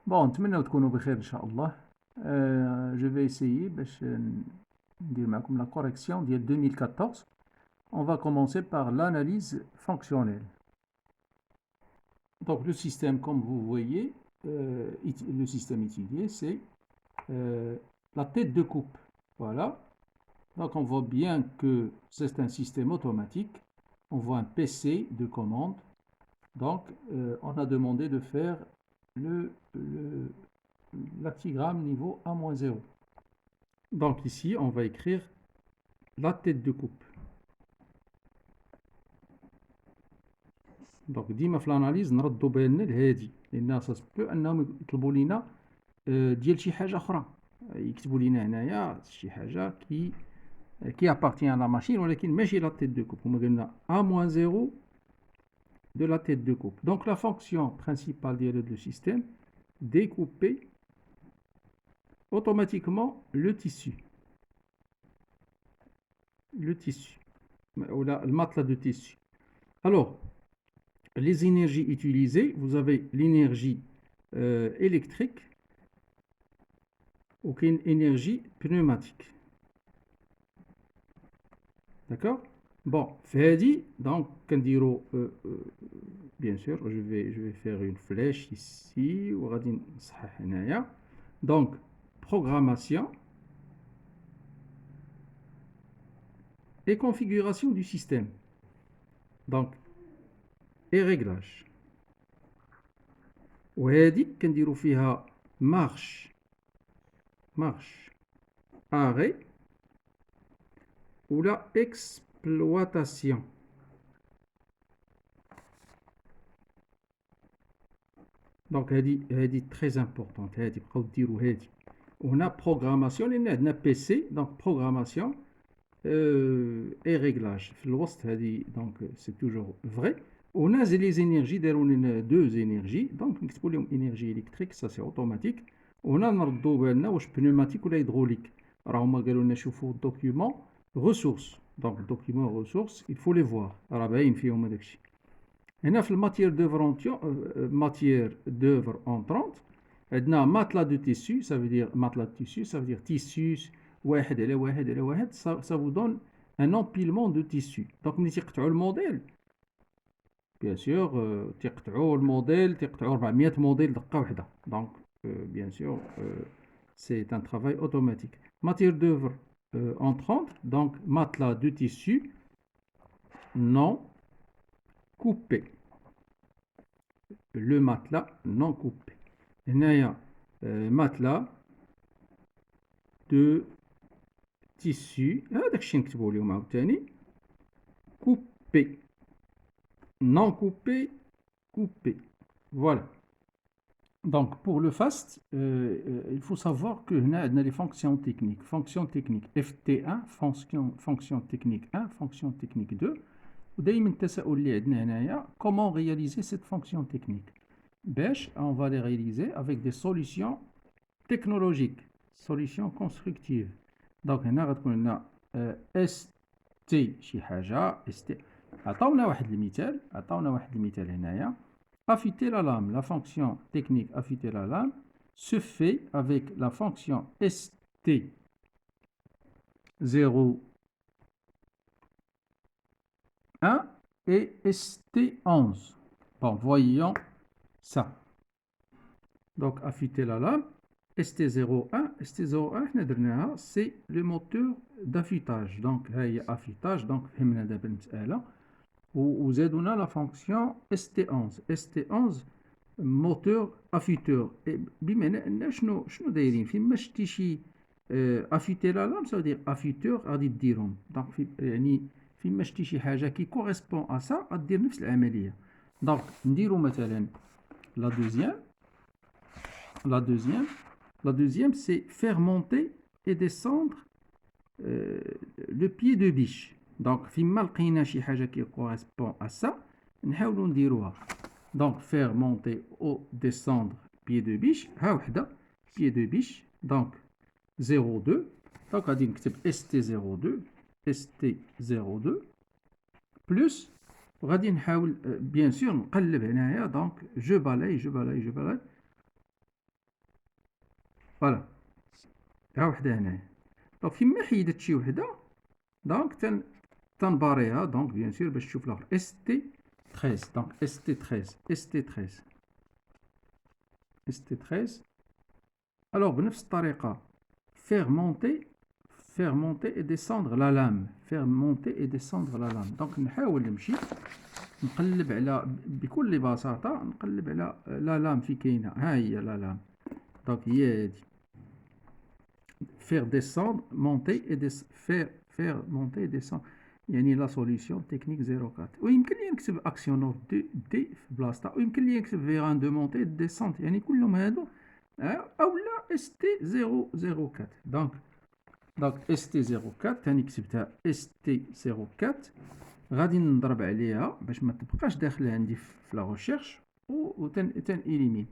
بون نتمنى تكونوا بخير ان شاء الله. جو في essayer باش ندير معكم la correction ديال 2014. On va commencer par l'analyse fonctionnelle. Donc le système, comme vous voyez, le système étudié, c'est la tête de coupe. Voilà. Donc on voit bien que c'est un système automatique. On voit un PC de commande. Donc on a demandé de faire l'actigramme niveau A-0. Donc ici, on va écrire la tête de coupe. Donc ديما في الاناليز نردوا بالنا لهادي لان سا سبو انهم يطلبوا لينا ديال شي حاجه اخرى، يكتبوا لينا هنايا شي حاجه qui appartient à la machine ولكن ماشي la tête de coupe. هما قالوا لنا A-0 de la tête de coupe. Donc la fonction principale du système, découper automatiquement le tissu ou le matelas de tissu. Alors les énergies utilisées, vous avez l'énergie électrique ou une énergie pneumatique. D'accord? Bon, fait donc bien sûr, je vais faire une flèche ici. Donc, programmation et configuration du système. Donc, et réglage. وهذه كنديروا فيها marche, arrêt ou la exploitation. Donc هذه très importante. هذه بقاو ديروا هذه. On a programmation لان عندنا PC, donc programmation et réglage. في الوسط هذه donc c'est toujours vrai. On a les énergies, deux énergies, donc نكتبوا لهم énergie électrique, ça c'est automatique. On a نردوا بالنا واش pneumatique ولا hydraulique. راه هما قالوا لنا شوفوا الدوكيومون ressources. Donc le document ressources, il faut les voir. راه باين فيهم هذاك الشيء. هنا في matière d'œuvre entrante عندنا matelas de tissu, ça veut dire matelas de tissu, ça veut dire tissus واحد على واحد على واحد, ça vous donne un empilement de tissu. Donc ملي تيقطعوا الموديل bien sûr تيقطعوا الموديل, تيقطعوا 400 موديل دقه واحده. Donc bien sûr c'est un travail automatique. Matière d'œuvre entrante, donc matelas de tissu non coupé. Le matelas non coupé. هنايا matelas de tissu, هذاك الشيء نكتبوا لهم عاوتاني coupé, non coupé, coupé. Voilà. Donc pour le FAST, il faut savoir que هنا عندنا les fonctions techniques. Fonction technique FT1, fonction technique 1, fonction technique 2. ودايما التساؤل اللي عندنا هنايا comment réaliser cette fonction technique. باش on va les réaliser avec des solutions technologiques, solutions constructives. Donc هنا غتكون لنا ST شي حاجه ST. عطاونا واحد المثال هنايا. Affûter la lame, la fonction technique affûter la lame se fait avec la fonction ST0 1 et ST11. Bon, voyons ça. Donc, affûter la lame, ST01, ST01, c'est le moteur d'affûtage. Donc, il y a affûtage, donc, وزادونا la fonction ST11. ST11 moteur affûteur. بمعنى أن شنو دايرين فيما شتي شي affûter la lame, ça veut dire affûteur غادي ديرهم. Donc يعني فيما شتي شي حاجة qui correspond à ça غدير نفس العملية. Donc نديرو مثلا la deuxième c'est faire monter et descendre le pied de biche. Donc فيما لقينا شي حاجة qui correspond à ça نحاولو نديروها. Donc faire monter ou descendre pied de biche, ها وحدة pied de biche, donc 02. Donc غادي نكتب ST02 plus غادي نحاول bien sûr نقلب هنايا. Donc je balaye فوالا ها وحده هنايا. دونك فيما حيدت شي وحده دونك تنباريها دونك بيان سور باش تشوف الاخر اس تي 13. دونك اس تي 13 اس تي 13 اس تي 13. الوغ بنفس الطريقه faire monter et descendre la lame. faire monter et descendre la lame. دونك نحاول نمشي نقلب على بكل بساطه نقلب على لا لام في كاينه. ها هي لا لام دونك هي هادي. faire descendre monter et faire monter et descendre يعني لا سوليسيون تكنيك 04. ويمكن لي نكتب اكسيون نوت دي في بلاصتها ويمكن لي نكتب فيغان دو مونتي ديسونت يعني كلهم هادو اولا اس تي 004. دونك اس تي 04 ثاني كتبتها اس تي 04 غادي نضرب عليها باش ما تبقاش داخله عندي في لا ريشيرش و تن إليمين.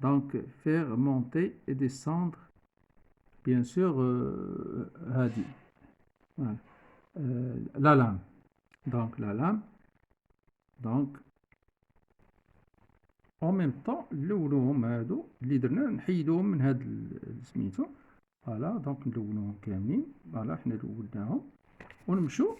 دونك فير مونتي اي ديسوندر بيان سور هادي لا لام. دونك لا لام دونك اون ميم طون نلونوهم هادو اللي درنا نحيدوهم من هاد سميتو. فوالا دونك نلونوهم كاملين. فوالا حنا لوناهم ونمشو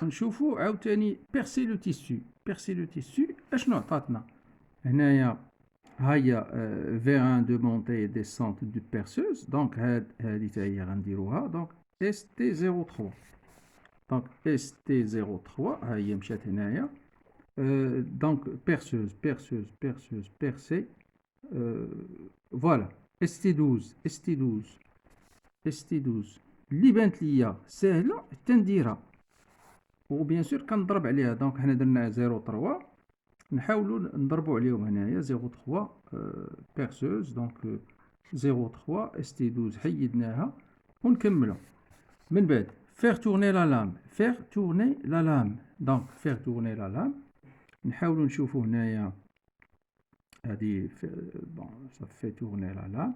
نشوفو عاوتاني بيرسي لو تيسو. بيرسي لو تيسو اشنو عطاتنا هنايا؟ هيا فيغان دو مونتي ديسونت دو بيرسوز. دونك هادي تا هي غنديروها. دونك اس تي 03. دونك اس تي 03 ها هي مشات هنايا. دونك بيرسوز بيرسي فوالا اس تي 12 اس تي 12 اس تي 12 اللي بانت ليا ساهله تنديرها وبيان سور كنضرب عليها. دونك حنا درنا 03 نحاولوا نضربوا عليهم هنايا 03 بيرسوز. دونك 03 اس تي 12 حيدناها ونكملوا من بعد faire tourner la lame. faire tourner la lame. دونك faire tourner la lame نحاولوا نشوفوا هنايا هذه بون ça fait tourner la lame.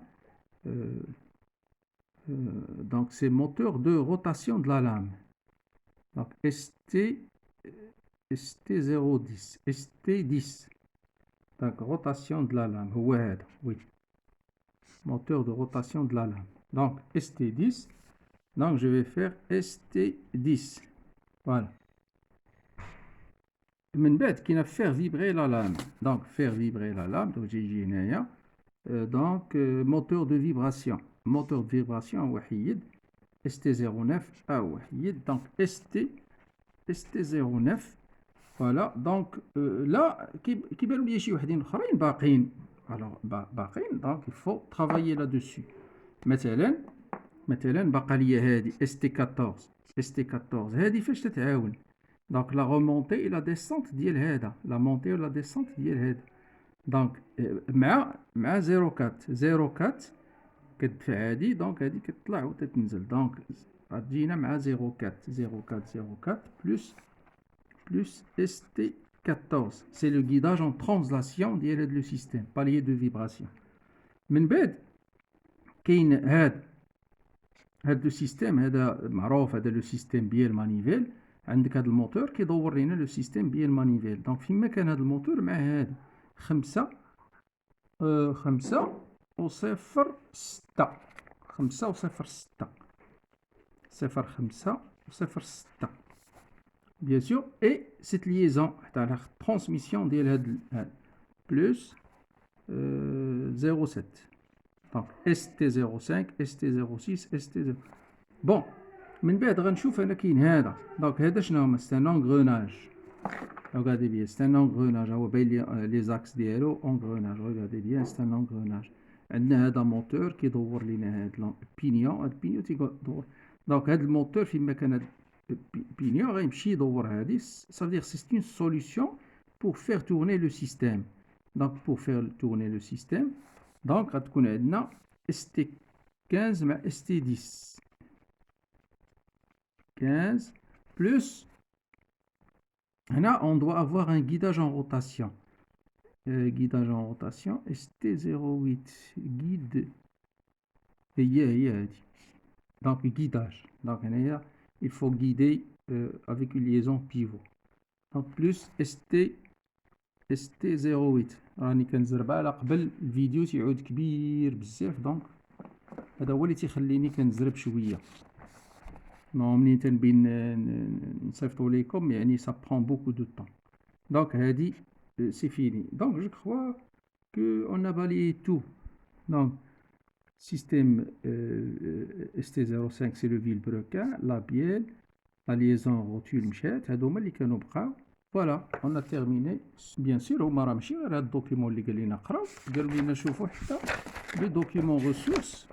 Donc c'est moteur de rotation de la lame. Donc ST010 ST10. Donc rotation de la lame هو هذا. oui moteur de rotation de la lame. Donc ST10. Donc je vais faire ST10. Voilà. من بعد كاين faire vibrer la lame. Donc faire vibrer la lame. Donc جي هنايا donc moteur de vibration. moteur de vibration هو حيد ST09 هو حيد. donc ST09. فوالا دونك لا كيبانوا لي شي وحدين اخرين باقيين. الوغ باقيين دونك يفو ترافايي لا دوسي. مثلا باقا ليا هادي ST14. ST14 هادي فاش تتعاون؟ دونك لا رومونتي اي لا ديسونت ديال هذا لا مونتي ولا ديسونت ديال هذا. دونك مع 04 كتدفع هادي. دونك هادي كتطلع وتتنزل. دونك غتجينا مع 04 plus ST14. C'est le guidage en translation ديال le système palier de vibration. من بعد كاين هاد لو سيستيم هذا معروف. هذا لو سيستيم بيال مانيفيل. عندك هاد الموتور كيدور لينا لو سيستيم بيال مانيفيل. دونك فيما كان هاد الموتور مع هاد 5 و 0 6 5 و 0 6 0 5 و 0 6 bien sûr. et cette liaison تاع la transmission ديال هاد plus 07. donc ST05 ST06 ST0. bon من بعد غنشوف انا كاين هذا. دونك هذا شنو هما؟ سي ان انغروناج. regardez bien c'est un engrenage. هو باين لي لي زاكس ديالو انغروناج. regardez bien c'est un engrenage. عندنا هذا موتور كيدور لينا هاد البينيون. هاد البينيون تيدور. دونك هاد الموتور فيما كان هاد البينيون غيمشي يدور هادي. ça veut dire c'est une solution pour faire tourner le système. donc pour faire tourner le système donc غتكون عندنا ST15 مع ST10. 15 plus là on doit avoir un guidage en rotation. guidage en rotation ST08 guide هي هادي. donc guidage. donc هنايا il faut guider avec une liaison pivot. donc plus ST08 راني كنزربها على قبل الفيديو تيعود كبير بزاف. دونك هذا هو اللي تيخليني كنزرب شويه. نو منين تنبين نصيفطو ليكم يعني ça prend beaucoup de temps. Donc هادي c'est fini. Donc je crois que on a balayé tout. Donc système ST05 c'est le vilebrequin, la bielle, la liaison rotule مشات. هادو هما اللي كانوا بقاو. Voilà, on a terminé. Bien sûr هما راه ماشي غير هاد الدوكيمون اللي قال لنا نقراو، قالوا لنا شوفوا حتى لو دوكيمون ressources.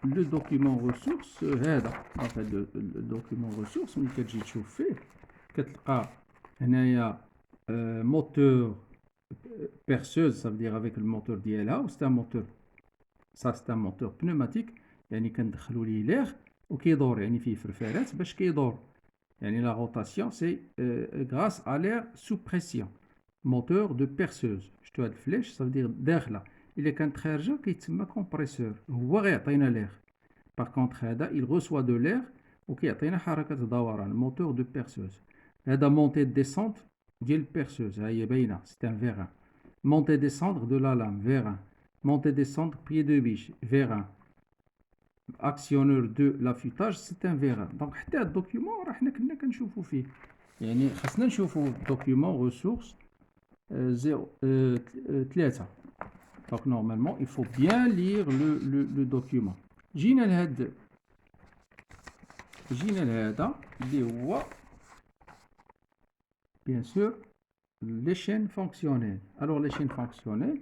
Le document ressources هذا دونك الدوكيمون ressources ملي كتجي تشوف فيه كتلقى هنايا موتور perceuse, ça veut dire avec le moteur ديالها. c'est un moteur, ça c'est un moteur pneumatique يعني كندخلوا ليه l'air وكيدور يعني فيه فرفارات باش كيدور يعني la rotation c'est grâce à l'air sous pression. moteur de perceuse شتو هاد الفلاش ça veut dire داخله إلا كانت خارجة كيتسمى كومبريسور، هو غيعطينا لير. باغ كونطخ هذا il reçoit de l'air وكيعطينا حركة دوران موتور دو بيرسوز. هذا مونتي ديسونت ديال البيرسوز ها هي باينة سي ان فيغان. مونتي ديسوندر دو لا لام فيغان. مونتي ديسوندر بيي دو بيش فيغان. اكسيونور دو لافيتاج سي ان فيغان. دونك حتى هاد الدوكيومون راه حنا كنا كنشوفو فيه يعني خاصنا نشوفو دوكيومون ريسورس 3. Donc normalement, il faut bien lire le document. جينا لهذا اللي هو bien sûr les chaînes fonctionnelles. Alors les chaînes fonctionnelles,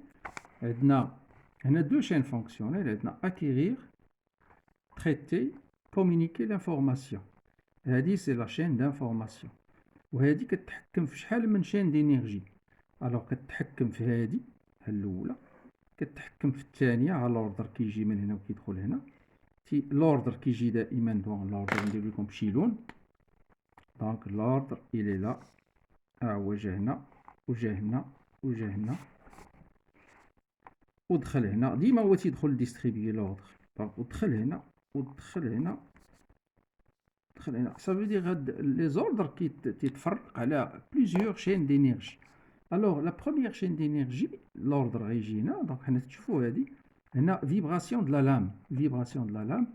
عندنا هنا deux chaînes fonctionnelles. عندنا acquérir, traiter, communiquer l'information. هذه c'est la chaîne d'information. وهذه كتحكم في شحال من chaîne d'énergie. Alors كتحكم في هذه الأولى، كتحكم في الثانية على الأوردر كيجي من هنا وكيدخل هنا. الأوردر كيجي دائما دون الأوردر ندير لكم بشي لون. دونك الأوردر إلي لا هو جا هنا وجا هنا وجا هنا ودخل هنا. ديما هو تيدخل ديستريبيي الأوردر. دونك ودخل هنا ودخل هنا دخل هنا. صافي دير هاد لي زوردر تيتفرق على بليزيور شين دينيرجي. Alors la première chaîne d'énergie, l'ordre régina, donc vibration de la lame,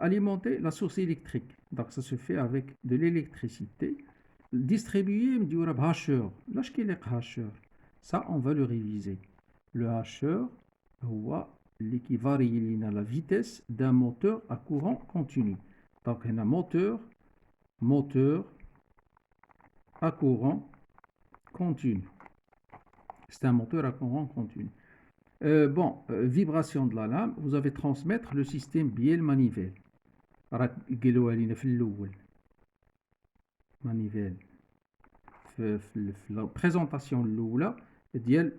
alimenter la source électrique. Donc ça se fait avec de l'électricité. Distribuer du hacheur. Hacheur. Ça on va le réviser. Le hacheur, l'équivalent à la vitesse d'un moteur à courant continu. Donc il y a un moteur à courant continu. C'est un moteur à courant continu. Vibration de la lame, vous avez transmettre le système bielle-manivelle. Manivelle. La présentation de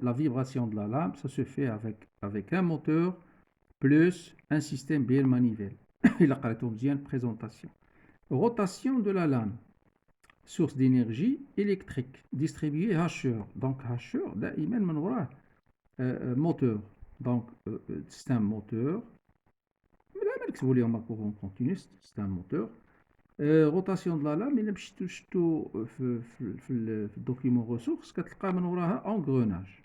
la vibration de la lame, ça se fait avec un moteur plus un système bielle-manivelle. Il a une présentation. Rotation de la lame. Source d'énergie électrique distribuée hacheur. Donc hacheur دائما من وراه moteur. Donc c'est un moteur. لا نكتبوا لهم courant continu, c'est un moteur. Rotation de la lame إلا مشيتو شفتو في الدوكيمون ressources كتلقى من وراها engrenage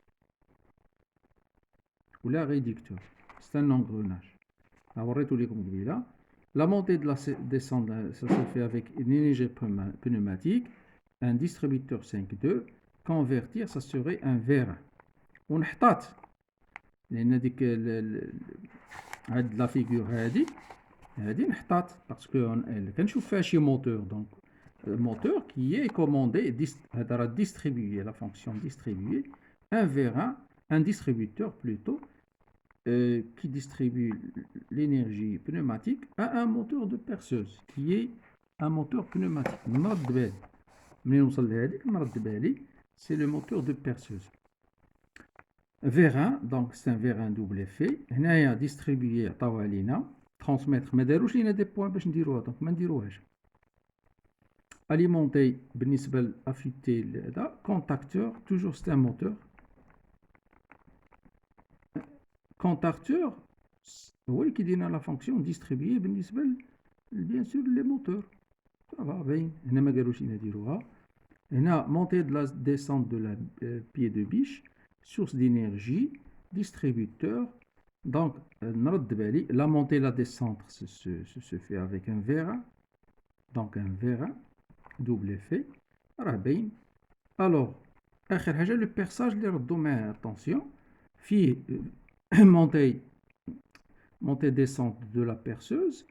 ولا réducteur. C'est un engrenage. وريتو لكم قبيله. La montée de la descente, ça se fait avec une énergie pneumatique, un distributeur 5.2. Convertir, ça serait un verre. On a la figure parce que quand je fais un moteur, donc moteur qui est commandé, distribuer la fonction distribuer, un verre, un distributeur plutôt. Qui distribue l'énergie pneumatique à un moteur de perceuse qui est un moteur pneumatique. C'est le moteur de perceuse. Vérin, donc c'est un vérin double effet. Il y a distribué à Tawalina, transmettre, mais il y a des points que je ne donc je alimenter, affûter, contacteur, toujours c'est un moteur. Contacteur, oui, qui donne la fonction distribuée, bien sûr, les moteurs. Ça va, bien. On a montée de la descente de la pied de biche, source d'énergie, distributeur, Donc, la montée et la descente se fait avec un Vera. Donc, un Vera, double effet. Alors, le perçage, attention, montée, montée descente de la perceuse,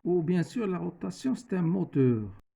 ou bien sûr la rotation, c'est un moteur.